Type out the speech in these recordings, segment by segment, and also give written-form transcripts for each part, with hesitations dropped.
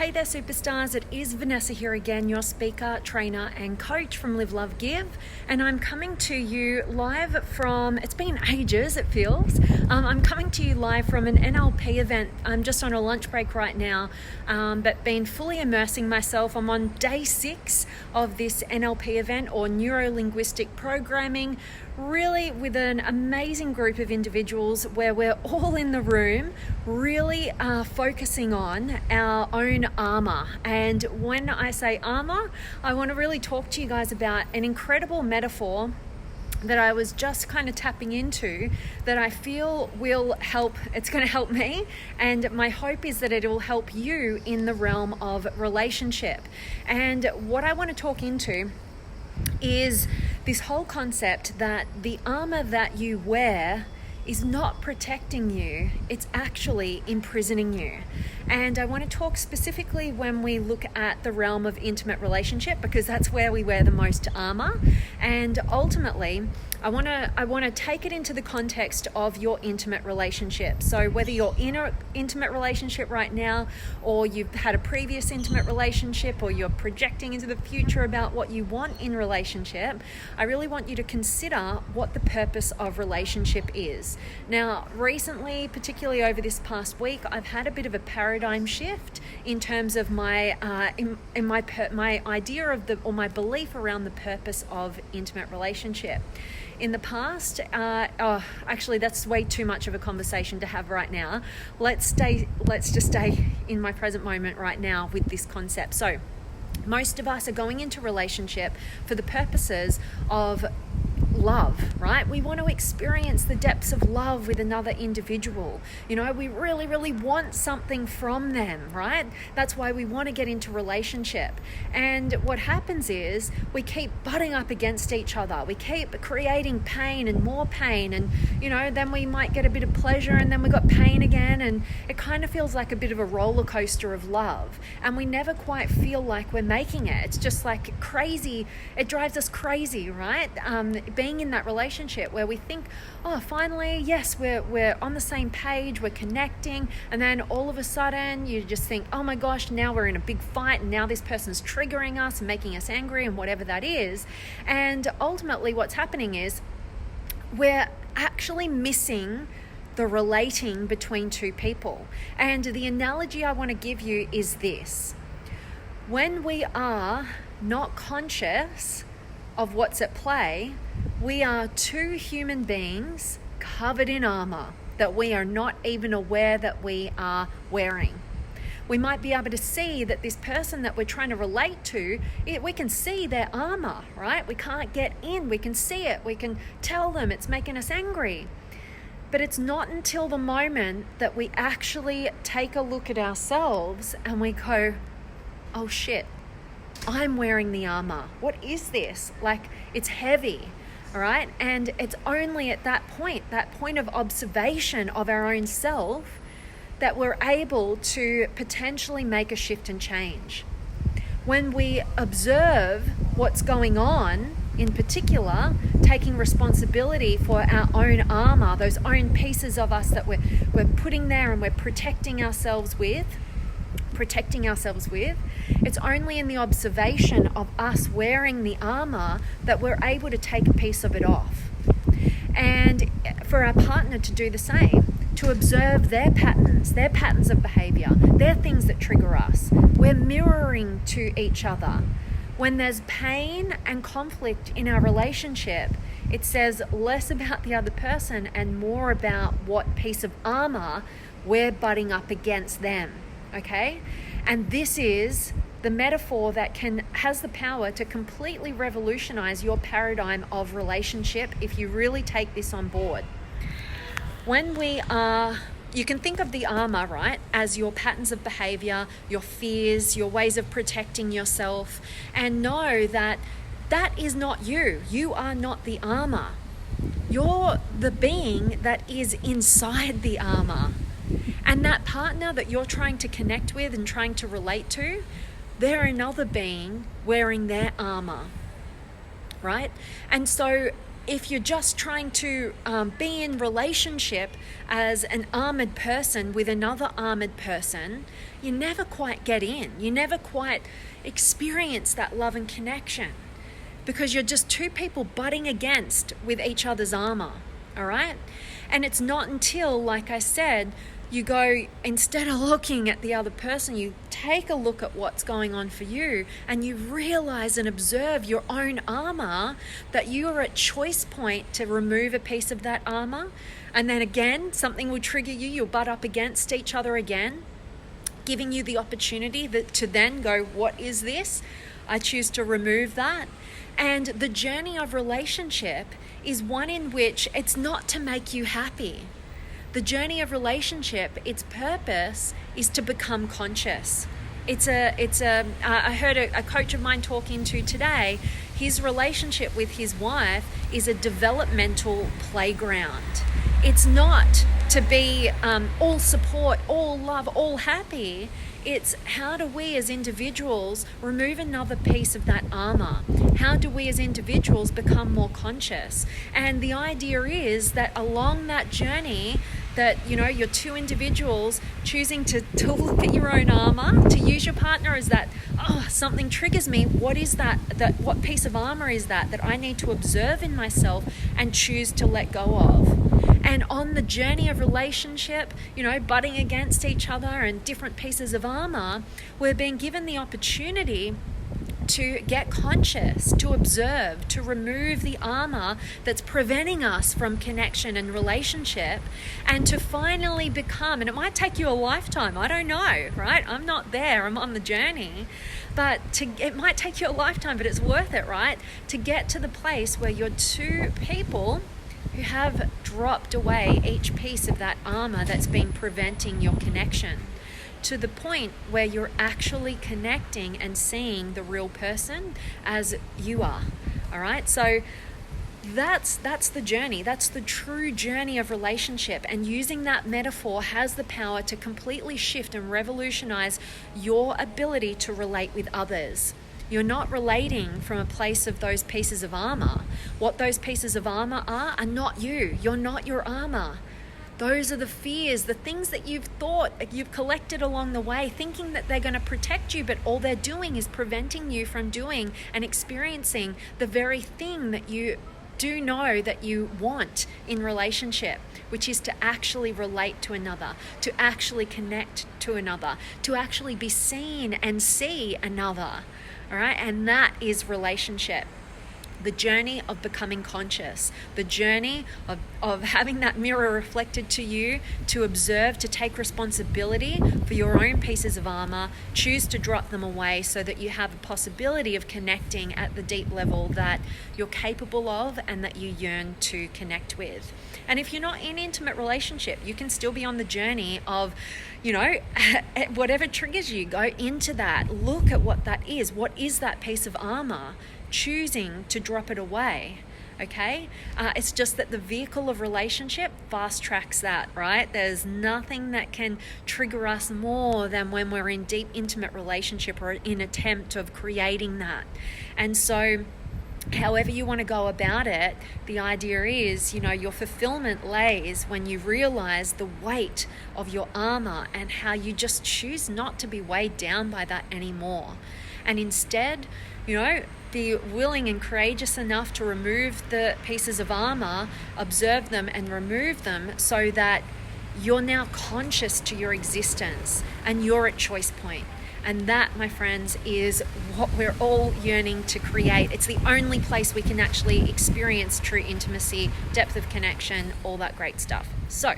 Hey there, superstars. It is Vanessa here again, your speaker, trainer, and coach from Live, Love, Give. And I'm coming to you live from, it's been ages, it feels. I'm coming to you live from an NLP event. I'm just on a lunch break right now, but been fully immersing myself. I'm on day 6 of this NLP event, or neuro-linguistic programming, really with an amazing group of individuals where we're all in the room really focusing on our own armour. And when I say armour, I want to really talk to you guys about an incredible metaphor that I was just kind of tapping into that I feel will help. It's going to help me, and my hope is that it will help you in the realm of relationship. And what I want to talk into is this whole concept that the armor that you wear is not protecting you, it's actually imprisoning you. And I want to talk specifically when we look at the realm of intimate relationship, because that's where we wear the most armor. And ultimately, I want to take it into the context of your intimate relationship. So whether you're in an intimate relationship right now, or you've had a previous intimate relationship, or you're projecting into the future about what you want in relationship, I really want you to consider what the purpose of relationship is. Now, recently, particularly over this past week, I've had a bit of a paradigm shift in terms of my my idea of my belief around the purpose of intimate relationship. In the past, actually that's way too much of a conversation to have right now. Let's just stay in my present moment right now with this concept. So most of us are going into relationship for the purposes of love, right? We want to experience the depths of love with another individual. You know, we really, really want something from them, right? That's why we want to get into relationship. And what happens is we keep butting up against each other. We keep creating pain and more pain. And, you know, then we might get a bit of pleasure and then we got pain again. And it kind of feels like a bit of a roller coaster of love. And we never quite feel like we're making it. It's just like crazy. It drives us crazy, right? Being in that relationship where we think, oh, finally, yes, we're on the same page, we're connecting, and then all of a sudden you just think, oh my gosh, now we're in a big fight, and now this person's triggering us and making us angry and whatever that is. And ultimately what's happening is we're actually missing the relating between two people. And the analogy I want to give you is this: when we are not conscious of what's at play, we are two human beings covered in armor that we are not even aware that we are wearing. We might be able to see that this person that we're trying to relate to, we can see their armor, right? We can't get in, we can see it, we can tell them it's making us angry. But it's not until the moment that we actually take a look at ourselves and we go, oh shit, I'm wearing the armor. What is this? Like, it's heavy. All right. And it's only at that point of observation of our own self, that we're able to potentially make a shift and change. When we observe what's going on, in particular, taking responsibility for our own armor, those own pieces of us that we're putting there and we're protecting ourselves with, it's only in the observation of us wearing the armor that we're able to take a piece of it off. And for our partner to do the same, to observe their patterns of behavior, their things that trigger us. We're mirroring to each other. When there's pain and conflict in our relationship, it says less about the other person and more about what piece of armor we're butting up against them. Okay? And this is the metaphor that has the power to completely revolutionize your paradigm of relationship if you really take this on board. You can think of the armor, right, as your patterns of behavior, your fears, your ways of protecting yourself, and know that that is not you. You are not the armor. You're the being that is inside the armor. And that partner that you're trying to connect with and trying to relate to, they're another being wearing their armor, right? And so if you're just trying to be in relationship as an armored person with another armored person, you never quite get in. You never quite experience that love and connection, because you're just two people butting against with each other's armor, all right? And it's not until, like I said, you go, instead of looking at the other person, you take a look at what's going on for you, and you realize and observe your own armor, that you are at choice point to remove a piece of that armor. And then again, something will trigger you. You'll butt up against each other again, giving you the opportunity to then go, what is this? I choose to remove that. And the journey of relationship is one in which it's not to make you happy. The journey of relationship, its purpose is to become conscious. I heard a coach of mine talking to today. His relationship with his wife is a developmental playground. It's not to be all support, all love, all happy. It's how do we as individuals remove another piece of that armor? How do we as individuals become more conscious? And the idea is that along that journey, that, you know, you're two individuals choosing to look at your own armor, to use your partner as that, something triggers me. What is that what piece of armor is that I need to observe in myself and choose to let go of? And on the journey of relationship, you know, butting against each other and different pieces of armor, we're being given the opportunity to get conscious, to observe, to remove the armor that's preventing us from connection and relationship, and to finally become, and it might take you a lifetime, I don't know, right? I'm not there, I'm on the journey, but it might take you a lifetime, but it's worth it, right? To get to the place where you're two people who have dropped away each piece of that armor that's been preventing your connection, to the point where you're actually connecting and seeing the real person as you are. All right, so that's the journey. That's the true journey of relationship, and using that metaphor has the power to completely shift and revolutionize your ability to relate with others. You're not relating from a place of those pieces of armor. What those pieces of armor are not you. You're not your armor. Those are the fears, the things that you've collected along the way, thinking that they're going to protect you, but all they're doing is preventing you from doing and experiencing the very thing that you do know that you want in relationship, which is to actually relate to another, to actually connect to another, to actually be seen and see another. All right, and that is relationship. The journey of becoming conscious, the journey of having that mirror reflected to you, to observe, to take responsibility for your own pieces of armor, choose to drop them away so that you have a possibility of connecting at the deep level that you're capable of and that you yearn to connect with. And if you're not in intimate relationship, you can still be on the journey of, you know, whatever triggers you, go into that, look at what that is. What is that piece of armor? Choosing to drop it away, okay? It's just that the vehicle of relationship fast tracks that, right? There's nothing that can trigger us more than when we're in deep, intimate relationship or in attempt of creating that. And so however you want to go about it, the idea is, you know, your fulfillment lays when you realize the weight of your armor and how you just choose not to be weighed down by that anymore. And instead, you know, be willing and courageous enough to remove the pieces of armor, observe them and remove them so that you're now conscious to your existence and you're at choice point. And that, my friends, is what we're all yearning to create. It's the only place we can actually experience true intimacy, depth of connection, all that great stuff. So,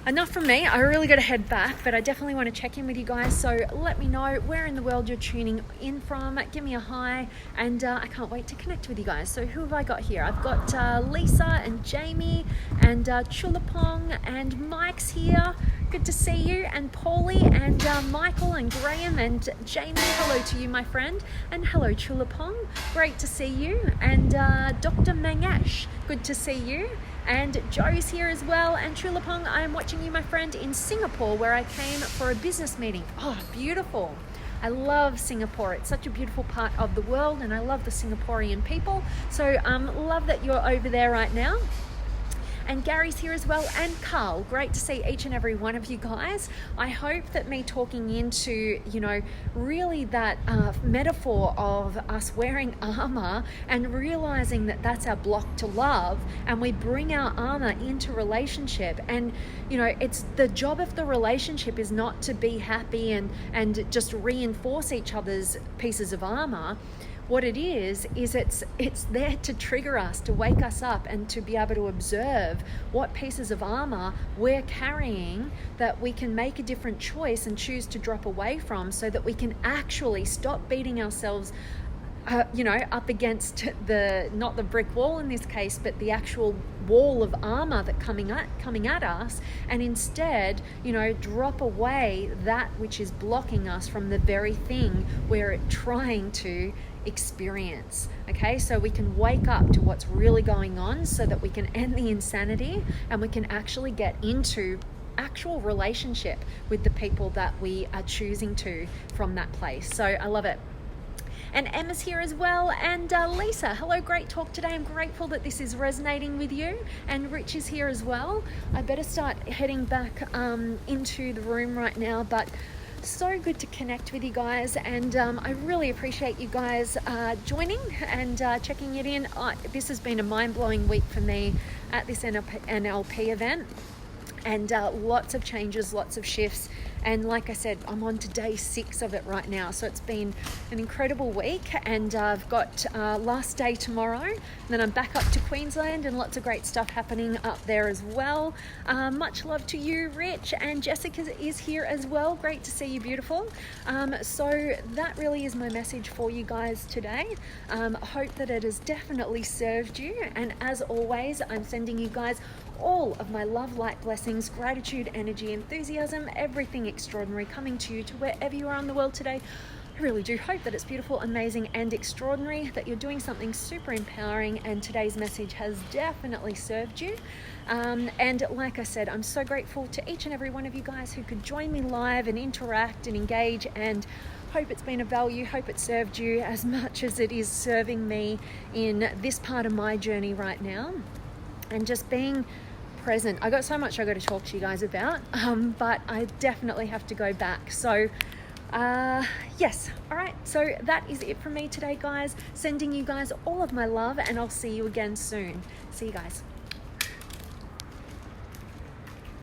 enough from me. I really got to head back, but I definitely want to check in with you guys. So let me know where in the world you're tuning in from. Give me a hi, and I can't wait to connect with you guys. So who have I got here? I've got Lisa and Jamie and Chulapong and Mike's here. Good to see you. And Paulie and Michael and Graham and Jamie. Hello to you, my friend. And hello, Chulapong. Great to see you. And Dr. Mangesh. Good to see you. And Joe's here as well. And Chulapong, I am watching you, my friend, in Singapore, where I came for a business meeting. Oh, beautiful. I love Singapore. It's such a beautiful part of the world, and I love the Singaporean people. So love that you're over there right now. And Gary's here as well, and Carl. Great to see each and every one of you guys. I hope that me talking into, really that metaphor of us wearing armor and realizing that that's our block to love, and we bring our armor into relationship. And, it's the job of the relationship is not to be happy and just reinforce each other's pieces of armor. What it is it's there to trigger us, to wake us up, and to be able to observe what pieces of armor we're carrying that we can make a different choice and choose to drop away from, so that we can actually stop beating ourselves up against not the brick wall in this case, but the actual wall of armor that coming at us, and instead, drop away that which is blocking us from the very thing we're trying to experience. Okay, so we can wake up to what's really going on, so that we can end the insanity and we can actually get into actual relationship with the people that we are choosing to from that place. So I love it. And Emma's here as well, and Lisa, hello, great talk today. I'm grateful that this is resonating with you. And Rich is here as well. I better start heading back into the room right now, but so good to connect with you guys, and I really appreciate you guys joining and checking it in. This has been a mind-blowing week for me at this NLP event, and lots of changes, lots of shifts. And like I said, I'm on to day 6 of it right now. So it's been an incredible week, and I've got last day tomorrow. And then I'm back up to Queensland, and lots of great stuff happening up there as well. Much love to you, Rich, and Jessica is here as well. Great to see you, beautiful. So that really is my message for you guys today. I hope that it has definitely served you. And as always, I'm sending you guys all of my love, light, blessings, gratitude, energy, enthusiasm, everything extraordinary coming to you to wherever you are in the world today. I really do hope that it's beautiful, amazing, and extraordinary, that you're doing something super empowering, and today's message has definitely served you. And like I said, I'm so grateful to each and every one of you guys who could join me live and interact and engage, and hope it's been of value, hope it served you as much as it is serving me in this part of my journey right now. And just being present. I got so much I got to talk to you guys about, but I definitely have to go back. So yes, all right, so that is it from me today, guys. Sending you guys all of my love, and I'll see you again soon. See you guys.